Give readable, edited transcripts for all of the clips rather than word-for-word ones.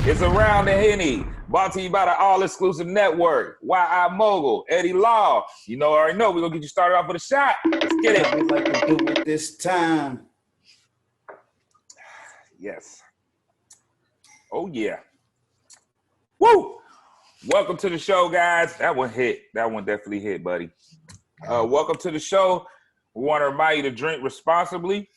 It's Around the Henny, brought to you by the all-exclusive network. Mogul, Eddie Law. You know, already know. We're going to get you started off with a shot. Let's get it. How we like to do it this time. Yes. Oh, yeah. Woo! Welcome to the show, guys. That one hit. That one definitely hit, buddy. Welcome to the show. We want to remind you to drink responsibly.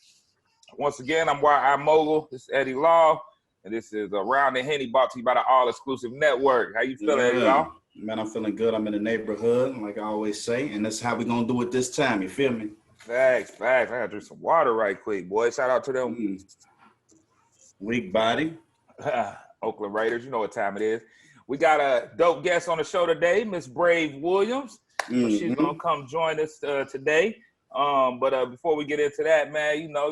Once again, I'm Mogul. This is Eddie Law. And this is Around the Henny, brought to you by the all-exclusive network. How you feeling, Eddie Law? Man, I'm feeling good. I'm in the neighborhood, like I always say. And that's how we're going to do it this time. You feel me? Facts. I got to drink some water right quick, boy. Shout out to them. Weak body. Oakland Raiders. You know what time it is. We got a dope guest on the show today, Miss Brave Williams. So she's going to come join us today. But before we get into that, man, you know,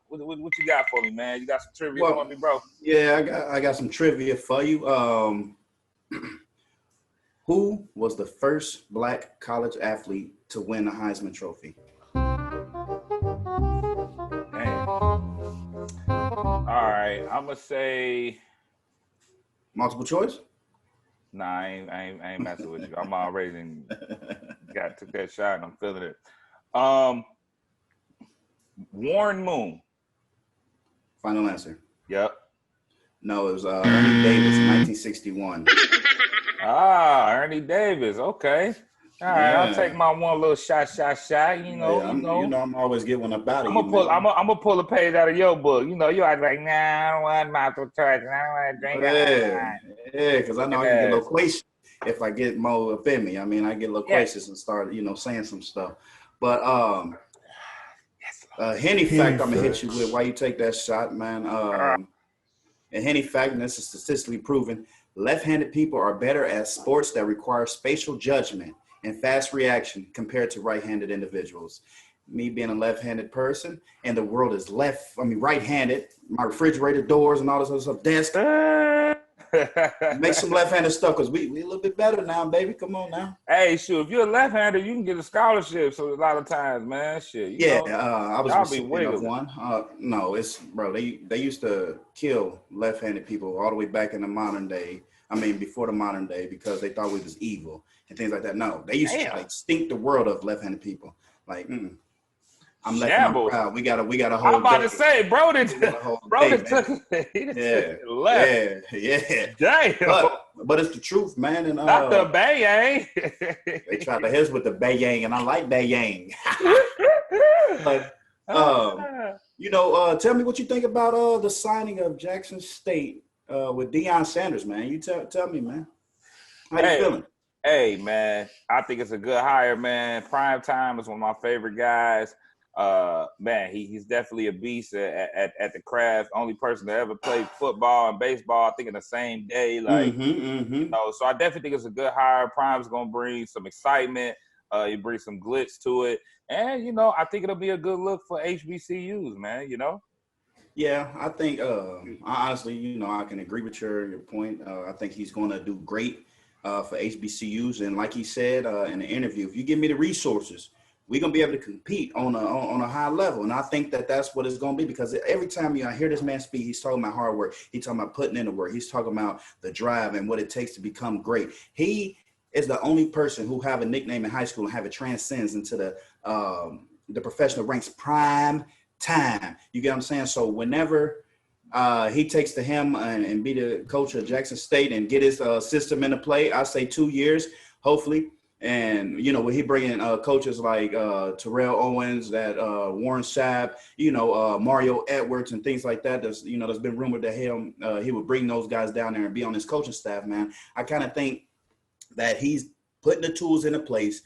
what you got for me, man? You got some trivia for me, bro? Yeah, I got some trivia for you. Who was the first Black college athlete to win the Heisman Trophy? Dang. All right, I'm gonna say Multiple choice? Nah, I ain't messing with you. I'm already took that shot and I'm feeling it. Warren Moon. Final answer. Yep. No, it was Ernie Davis, 1961. Ernie Davis. Okay. All right, I'll take my one little shot. You know, I'm always getting one about it. I'm gonna pull a page out of your book. You know, you act like, nah, I don't want multiple choice. I don't want to drink. Yeah, because I know I can get loquacious if I get more up in me. I mean, I get loquacious and start, saying some stuff. But Henny fact, I'm gonna hit you with while you take that shot, man. And Henny fact, and this is statistically proven, left-handed people are better at sports that require spatial judgment and fast reaction compared to right-handed individuals. Me being a left-handed person, and the world is right-handed. My refrigerator doors and all this other stuff, desk. Make some left-handed stuff because we a little bit better now, baby. Come on now. Hey, shoot, if you're a left-hander, you can get a scholarship. So a lot of times, man, shit. I was recipient of one. No, it's bro. They used to kill left-handed people all the way back in the modern day. I mean, before the modern day, because they thought we was evil and things like that. No, they used to stink the world of left-handed people. Like, I'm left-handed proud. We got a whole. I'm about to say, bro, took left. Yeah. Damn. But it's the truth, man. And not the bayang. They tried to hit us with the bayang, and I like bayang. But tell me what you think about the signing of Jackson State with Deion Sanders, man. You tell me, man. How you feeling? Hey, man, I think it's a good hire, man. Prime Time is one of my favorite guys. Man, he's definitely a beast at the craft. Only person to ever play football and baseball, I think, in the same day. Like, so I definitely think it's a good hire. Prime's gonna bring some excitement. You bring some glitz to it, and I think it'll be a good look for HBCUs, man. Yeah, I think honestly, I can agree with your point. I think he's going to do great for HBCUs, and like he said in the interview, if you give me the resources, we're going to be able to compete on a high level. And I think that's what it's going to be, because every time I hear this man speak, he's talking about hard work. He's talking about putting in the work. He's talking about the drive and what it takes to become great. He is the only person who have a nickname in high school and have it transcends into the professional ranks. Prime time. You get what I'm saying? So whenever he takes to him and be the coach of Jackson State and get his system into play, I say 2 years, hopefully. And, when he bring in coaches like Terrell Owens, that Warren Sapp, Mario Edwards and things like that, there's been rumored that he would bring those guys down there and be on his coaching staff, man. I kind of think that he's putting the tools into place.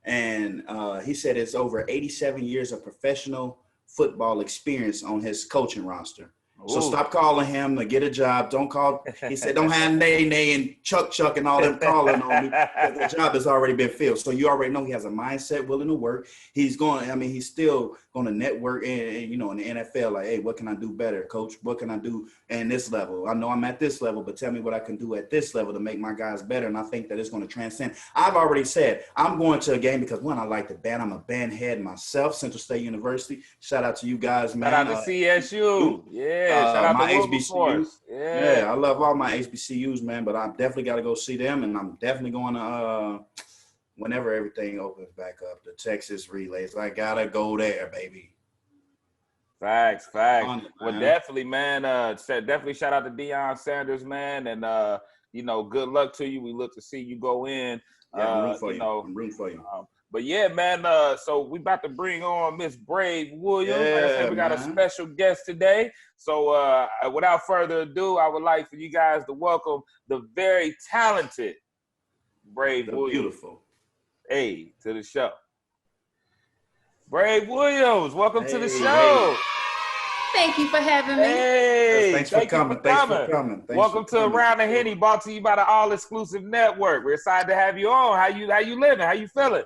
And he said it's over 87 years of professional football experience on his coaching roster. So stop calling him to get a job. Don't call. He said, don't have Nay and Chuck and all them calling on me. The job has already been filled. So you already know he has a mindset willing to work. He's still going to network and in the NFL. Like, hey, what can I do better, coach? What can I do in this level? I know I'm at this level, but tell me what I can do at this level to make my guys better. And I think that it's going to transcend. I've already said I'm going to a game because, one, I like the band. I'm a band head myself, Central State University. Shout out to you guys, man. Shout out to CSU. Yeah. Shout out my to HBCU. Yeah, I love all my HBCUs, man, but I definitely got to go see them, and I'm definitely going to, whenever everything opens back up, the Texas relays. I got to go there, baby. Facts. Well, definitely, man. Definitely shout out to Deion Sanders, man, and good luck to you. We look to see you go in. Yeah, I'm rooting for you. I'm rooting for you. But yeah, man. So we about to bring on Miss Brave Williams. Yeah, like I said, we got a special guest today. So without further ado, I would like for you guys to welcome the very talented Brave Williams. Beautiful. Hey, to the show. Brave Williams, welcome to the show. Thank you for having me. Hey, thanks for coming. Welcome to Around the Henny, brought to you by the All Exclusive Network. We're excited to have you on. How you living? How you feeling?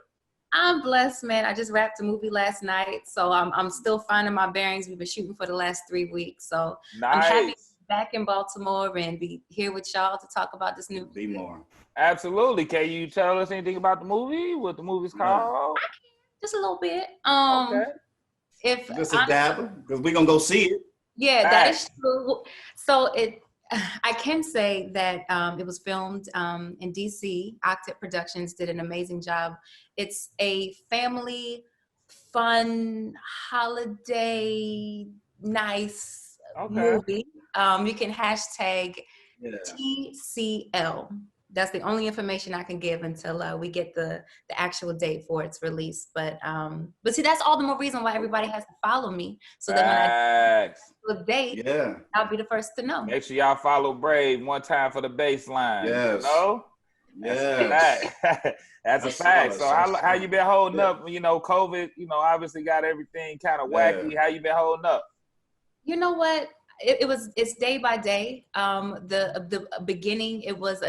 I'm blessed, man. I just wrapped a movie last night, so I'm still finding my bearings. We've been shooting for the last 3 weeks, so nice. I'm happy to be back in Baltimore and be here with y'all to talk about this new movie. Be more. Absolutely. Can you tell us anything about the movie? What the movie's called? Just a little bit. Okay. If just a dabble, because we're gonna go see it. Yeah, that is true. So I can say that it was filmed in DC. Octet Productions did an amazing job. It's a family, fun, holiday, nice movie. You can hashtag TCL. That's the only information I can give until we get the actual date for its release. But see, that's all the more reason why everybody has to follow me. So that when I do the date, I'll be the first to know. Make sure y'all follow Brave one time for the baseline. Yes. You know? That's a fact. So how you been holding up? COVID, obviously got everything kind of wacky. How you been holding up? You know what? It's day by day. The beginning, it was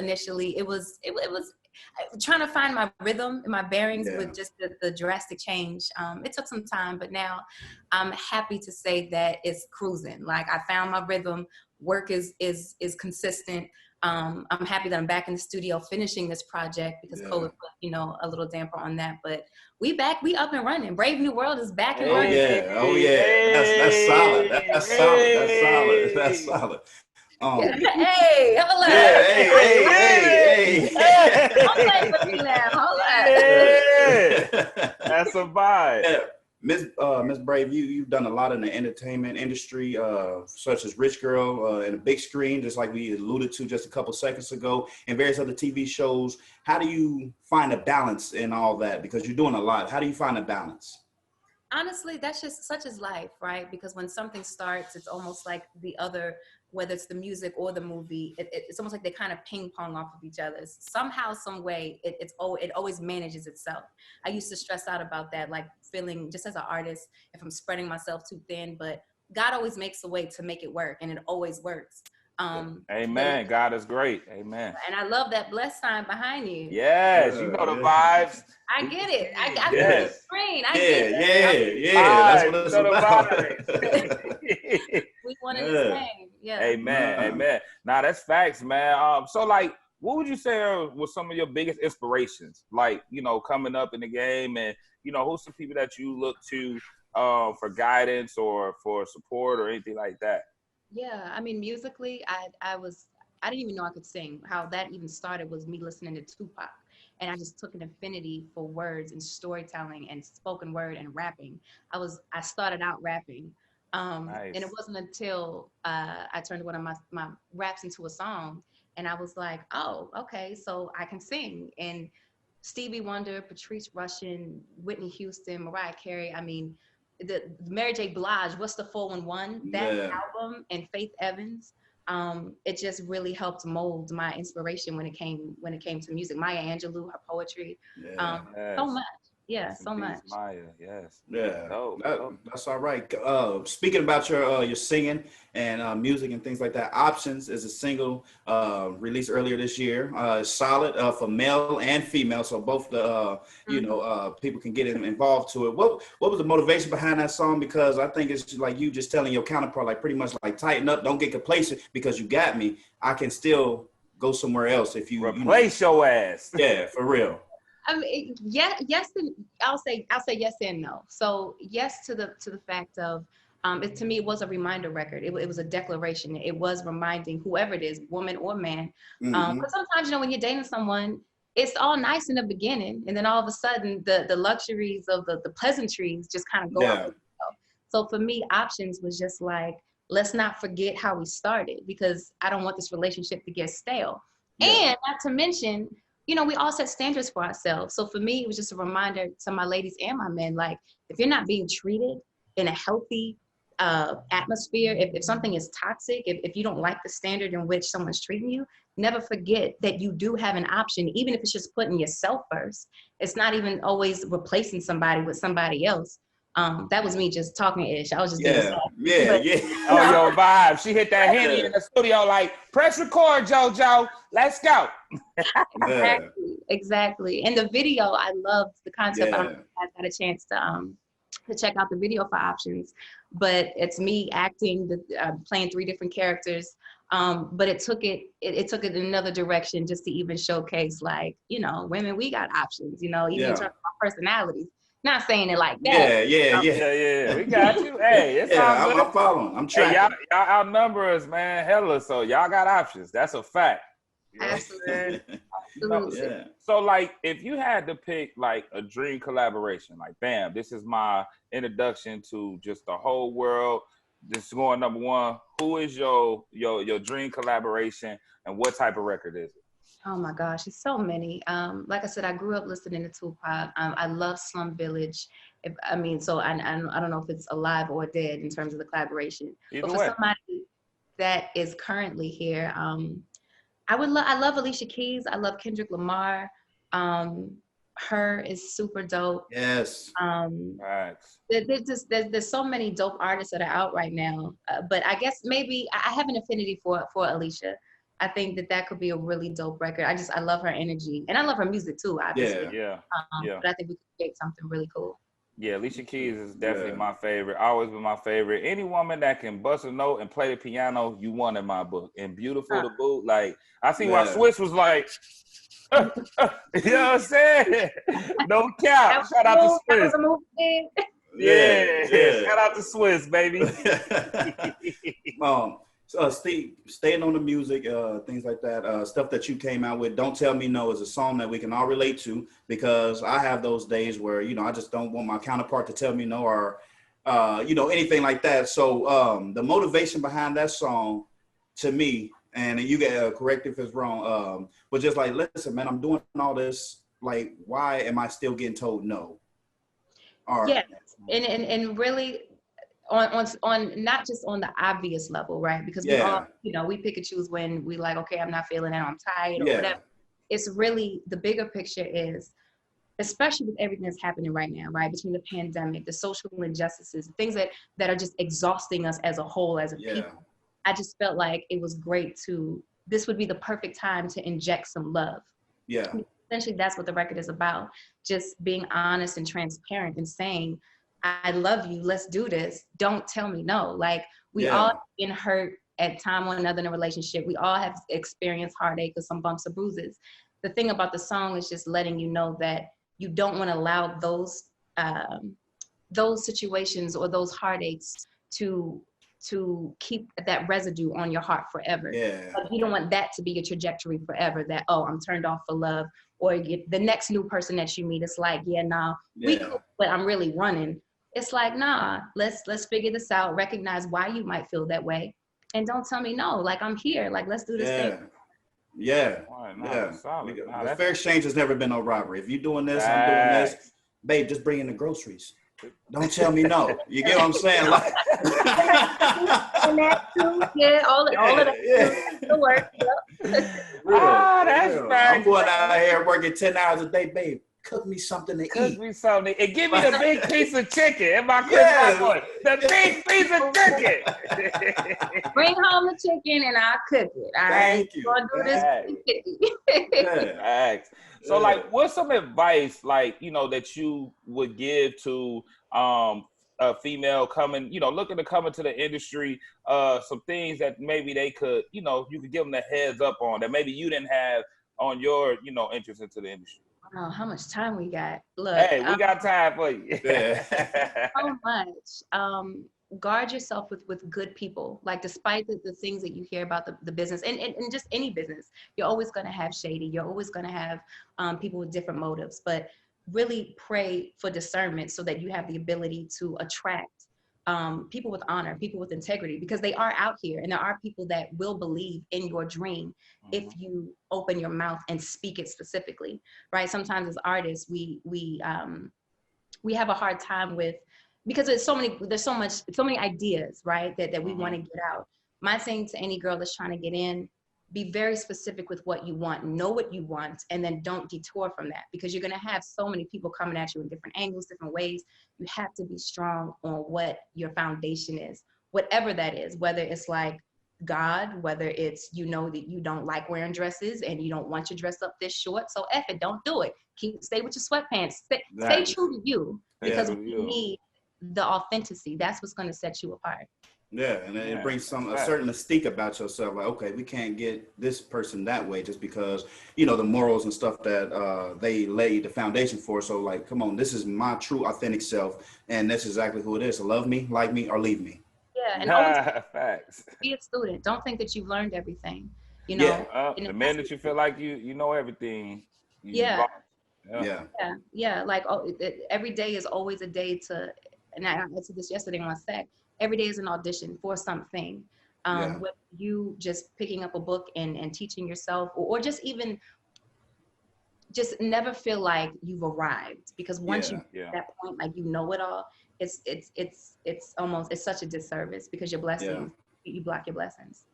trying to find my rhythm and my bearings with just the drastic change. It took some time, but now I'm happy to say that it's cruising. Like I found my rhythm. Work is consistent. I'm happy that I'm back in the studio finishing this project because COVID put, a little damper on that. But we back, we up and running. Brave New World is back and running. That's solid. That's solid. Hey, hold on. Hey. Don't play with me now. Hold on. That's a vibe. Miss Brave, you've done a lot in the entertainment industry, such as Rich Girl and a big screen, just like we alluded to just a couple seconds ago, and various other TV shows. How do you find a balance in all that? Because you're doing a lot. How do you find a balance? Honestly, that's just such as life, right? Because when something starts, it's almost like the other, whether it's the music or the movie, it's almost like they kind of ping pong off of each other. Somehow, some way, it always manages itself. I used to stress out about that, like feeling just as an artist, if I'm spreading myself too thin, but God always makes a way to make it work, and it always works. Amen. God is great. Amen. And I love that blessed sign behind you. Yes, you know the vibes. I get it. I got the screen. I get it. That's what it's about. We wanted the same. Yeah. Amen. Now that's facts, man. So like, what would you say were some of your biggest inspirations? Like, coming up in the game, and who's some people that you look to for guidance or for support or anything like that? Yeah, I mean, musically, I didn't even know I could sing. How that even started was me listening to Tupac. And I just took an affinity for words and storytelling and spoken word and rapping. I started out rapping. Nice. And it wasn't until I turned one of my raps into a song. And I was like, oh, okay, so I can sing. And Stevie Wonder, Patrice Rushen, Whitney Houston, Mariah Carey, I mean, the Mary J. Blige, What's the 411? That album, and Faith Evans, it just really helped mold my inspiration when it came to music. Maya Angelou, her poetry, so much. Yeah, so much. Maya, yes. Yeah, that's all right. Speaking about your singing and music and things like that, Options is a single released earlier this year. It's solid for male and female, so both the people can get involved to it. What was the motivation behind that song? Because I think it's like you just telling your counterpart, like pretty much like tighten up, don't get complacent because you got me. I can still go somewhere else if you replace your ass. Yeah, for real. I mean, yes, and I'll say yes and no. So yes to the fact of To me, it was a reminder record. It was a declaration. It was reminding whoever it is, woman or man. Because sometimes, you know, when you're dating someone, it's all nice in the beginning, and then all of a sudden, the luxuries of the pleasantries just kind of go up. So for me, options was just like, let's not forget how we started, because I don't want this relationship to get stale. And not to mention, you know, we all set standards for ourselves. So for me, it was just a reminder to my ladies and my men, like, if you're not being treated in a healthy atmosphere, if something is toxic, if you don't like the standard in which someone's treating you, never forget that you do have an option, even if it's just putting yourself first. It's not even always replacing somebody with somebody else. That was me just talking ish. I was just yeah. Oh, your vibe. She hit that Henny in the studio like, press record, JoJo. Let's go. Exactly. And the video, I loved the concept. I got a chance to check out the video for Options, but it's me acting, playing 3 different characters. But it took it in another direction, just to even showcase, like, you know, women, we got options, you know, even in terms of our personalities. Not saying it like that. Yeah. We got you. Hey, it's all good. I'm following. I'm tracking. Hey, y'all outnumber us, man. Hella. So y'all got options. That's a fact. Absolutely. So, like, if you had to pick like a dream collaboration, like, bam, this is my introduction to just the whole world. This is going number 1. Who is your dream collaboration, and what type of record is it? Oh my gosh, it's so many. Like I said, I grew up listening to Tupac. I love Slum Village. I don't know if it's alive or dead in terms of the collaboration. Either but for way. somebody that is currently here, I love Alicia Keys. I love Kendrick Lamar. Her is super dope. Yes. Right. There's so many dope artists that are out right now. But I guess maybe I have an affinity for Alicia. I think that could be a really dope record. I love her energy, and I love her music too, obviously. Yeah. But I think we could create something really cool. Yeah, Alicia Keys is definitely my favorite. Always been my favorite. Any woman that can bust a note and play the piano, you won in my book. And beautiful to boot. Like, I see why Swiss was like, you know what I'm saying? No cap. Shout out to Swiss. Yeah. Shout out to Swiss, baby. Steve, staying on the music, things like that, stuff that you came out with, Don't Tell Me No is a song that we can all relate to, because I have those days where, you know, I just don't want my counterpart to tell me no, or, you know, anything like that. So the motivation behind that song, to me, and you get correct if it's wrong, but just like, listen, man, I'm doing all this. Like, why am I still getting told no? Yes, and really, on not just on the obvious level, right? Because we all, you know, we pick and choose when we like, okay, I'm not feeling it, I'm tired or whatever. It's really, the bigger picture is, especially with everything that's happening right now, right? Between the pandemic, the social injustices, things that are just exhausting us as a whole, as a people. I just felt like it was great this would be the perfect time to inject some love. Yeah. Essentially, that's what the record is about. Just being honest and transparent and saying, I love you, let's do this. Don't tell me no. Like, we all have been hurt at time or another in a relationship. We all have experienced heartache or some bumps or bruises. The thing about the song is just letting you know that you don't want to allow those situations or those heartaches to keep that residue on your heart forever. Like, you don't want that to be your trajectory forever, that, oh, I'm turned off for love, or the next new person that you meet, it's like, we cool, but I'm really running. It's like, nah, let's figure this out, recognize why you might feel that way, and don't tell me no. Like, I'm here, like, let's do this thing. The fair exchange has never been no robbery. If you're doing this, I'm doing this, babe, just bring in the groceries. Don't tell me no. You get what I'm saying? Like, and that too, all of that the work. That's right. I'm going out here working 10 hours a day, babe. Cook me something to eat. Cook me something, and give me the big piece of chicken. Am I cooking? The big piece of chicken. Bring home the chicken and I'll cook it. All right. Thank you. Do this. So, like, what's some advice, like, you know, that you would give to a female coming, you know, looking to come into the industry? Some things that maybe they could, you know, you could give them the heads up on that maybe you didn't have on your, you know, entrance into the industry. Oh, how much time we got? Look, hey, we got time for you. So much. guard yourself with good people. Like, despite the things that you hear about the business and just any business, you're always going to have shady. You're always going to have people with different motives. But really pray for discernment so that you have the ability to attract people with honor, people with integrity, because they are out here, and there are people that will believe in your dream if you open your mouth and speak it specifically, right? Sometimes as artists, we have a hard time with, because there's so many ideas, right, that we want to get out. My thing to any girl that's trying to get in, be very specific with what you want, know what you want, and then don't detour from that, because you're going to have so many people coming at you in different angles, different ways. You have to be strong on what your foundation is, whatever that is, whether it's like God, whether it's, you know, that you don't like wearing dresses and you don't want your dress up this short, so F it, don't do it. Stay with your sweatpants. Stay true to you, because we need the authenticity. That's what's going to set you apart. Yeah, and it brings a certain mystique about yourself. Like, okay, we can't get this person that way just because, you know, the morals and stuff that they laid the foundation for. So, like, come on, this is my true, authentic self, and that's exactly who it is. So love me, like me, or leave me. Yeah, and always facts. Be a student. Don't think that you've learned everything. You know, the minute you feel like you know everything. Yeah. Like, every day is always a day to. And I said this yesterday on set. Every day is an audition for something. With you just picking up a book and teaching yourself, or just even just never feel like you've arrived, because once you get to that point, like, you know it all, it's such a disservice, because your blessings, you block your blessings.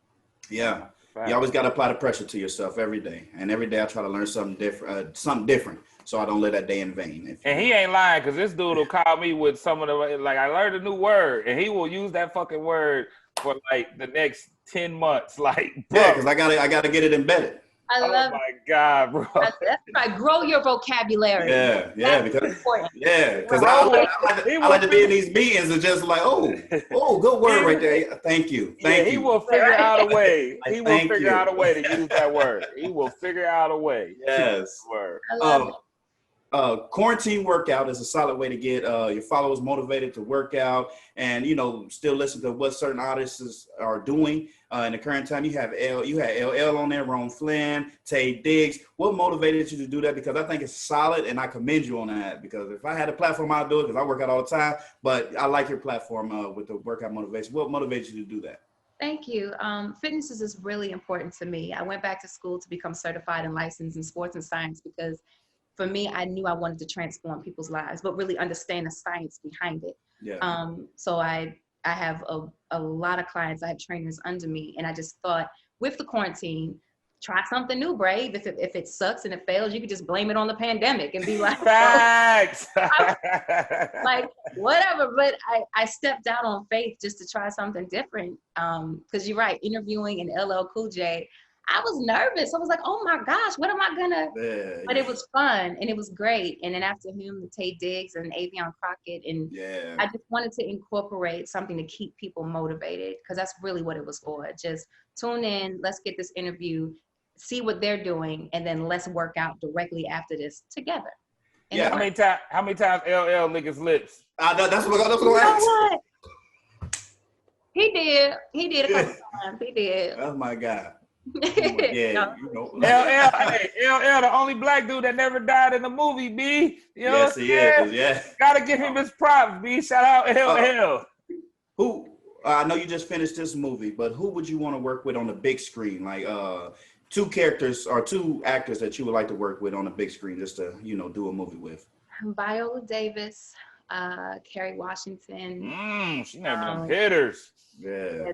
Yeah. You always got to apply the pressure to yourself every day. And every day I try to learn something different, so I don't let that day in vain. And he ain't lying, because this dude will call me with some of the, like, I learned a new word, and he will use that fucking word for, like, the next 10 months. Like, bro. Yeah, because I gotta get it embedded. I love my God, bro. That's right. Grow your vocabulary. Because I like to be in these meetings and just like, good word right there. Thank you. He will figure out a way. He will figure out a way to use that word. He will figure out a way. Yes. Word. I love it. Quarantine workout is a solid way to get your followers motivated to work out and, you know, still listen to what certain artists are doing. In the current time, you had LL on there, Ron Flynn, Tay Diggs. What motivated you to do that? Because I think it's solid, and I commend you on that. Because if I had a platform, I'd do it, because I work out all the time. But I like your platform with the workout motivation. What motivated you to do that? Thank you. Fitness is just really important to me. I went back to school to become certified and licensed in sports and science, because for me, I knew I wanted to transform people's lives, but really understand the science behind it. Yeah. So I have a lot of clients. I have trainers under me, and I just thought, with the quarantine, try something new, Brave. If it sucks and it fails, you could just blame it on the pandemic and be like, facts. Like, whatever. But I stepped out on faith just to try something different. Because you're right, interviewing an LL Cool J, I was nervous. I was like, oh my gosh, what am I gonna? But it was fun and it was great. And then after him, the Tay Diggs and Avion Crockett, and I just wanted to incorporate something to keep people motivated, because that's really what it was for. Just tune in, let's get this interview, see what they're doing, and then let's work out directly after this together. And how many times LL lick his lips? That's what I He did a couple times. He did. Oh my God. LL, the only black dude that never died in the movie, B. You know yes, he is. Yeah. Gotta give him his props, B. Shout out LL. Who? I know you just finished this movie, but who would you want to work with on the big screen? Like two characters or two actors that you would like to work with on the big screen, just to, you know, do a movie with. Viola Davis, Kerry Washington. She never them hitters. Yeah.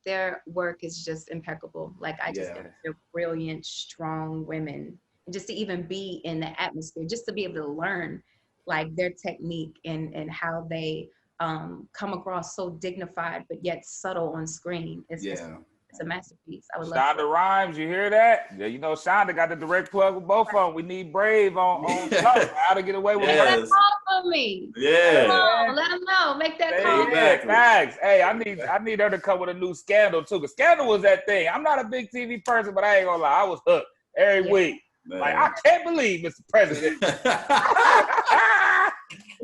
Their work is just impeccable. Like, I just think they're brilliant, strong women. And just to even be in the atmosphere, just to be able to learn, like, their technique and how they come across so dignified but yet subtle on screen. It's a masterpiece. I would love Shonda Rhimes, you hear that? Yeah, you know, Shonda got the direct plug with both of them. We need Brave on how to get away with Let them call for me. Yeah. Let them know. Make that call. Facts. Hey, I need her to come with a new Scandal too. Cause Scandal was that thing. I'm not a big TV person, but I ain't gonna lie, I was hooked every week. Man. Like, I can't believe Mr. President.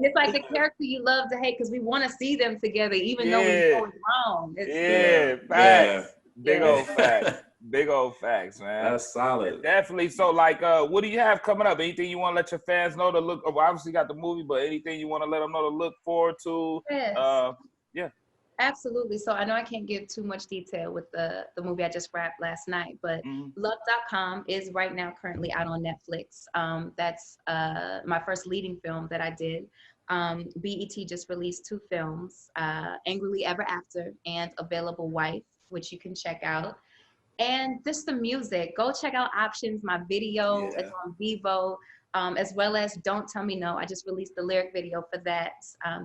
And it's like the character you love to hate because we want to see them together, even though we know it's wrong. Facts. Big old facts. Big old facts, man. That's solid. Definitely. So, like, what do you have coming up? Anything you want to let your fans know to look? Well, obviously, got the movie, but anything you want to let them know to look forward to? Yes. Yeah. Absolutely. So I know I can't give too much detail with the movie I just wrapped last night, but Love.com is right now currently out on Netflix. That's my first leading film that I did. BET just released 2 films, Angrily Ever After and Available Wife, which you can check out. And just the music, go check out Options, my video. It's on Vivo, as well as Don't Tell Me No. I just released the lyric video for that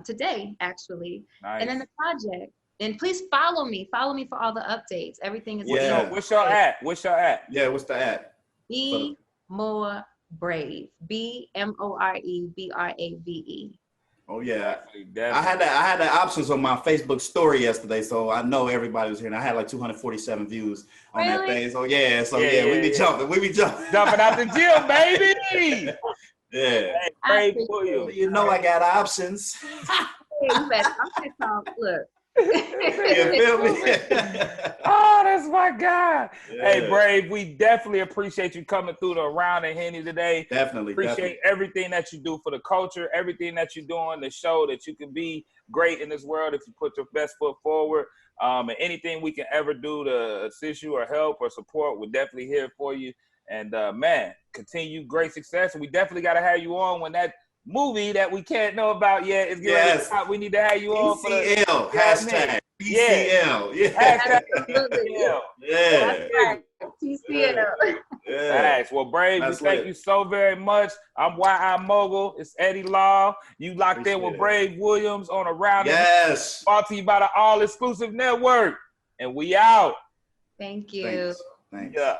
today, actually. Nice. And then the project. And please follow me. Follow me for all the updates. Everything is What's your at? Yeah, what's the at? Be More Brave. BMOREBRAVE. Oh yeah, Definitely. I had the options on my Facebook story yesterday, so I know everybody was here. And I had like 247 views on that thing. So yeah, we be jumping. Jumping out the gym, baby. Yeah. Hey, Williams. You know I got options. Look. You feel me? Oh, that's my guy. Yeah. Hey, Brave, we definitely appreciate you coming through the Around and Henny today. Definitely. Appreciate everything that you do for the culture, everything that you're doing to show that you can be great in this world if you put your best foot forward. And anything we can ever do to assist you or help or support, we're definitely here for you. And, man, continue great success. And we definitely got to have you on when that movie that we can't know about yet is getting out. We need to have you on for the hashtag PCL. Hashtag PCL. Yeah. PCL. Thanks. Well, Brave, we thank you so very much. I'm YI Mogul. It's Eddie Law. You locked in with Brave Williams on Around. Yes. Brought to you by the All Exclusive Network. And we out. Thank you. Thanks. Yeah.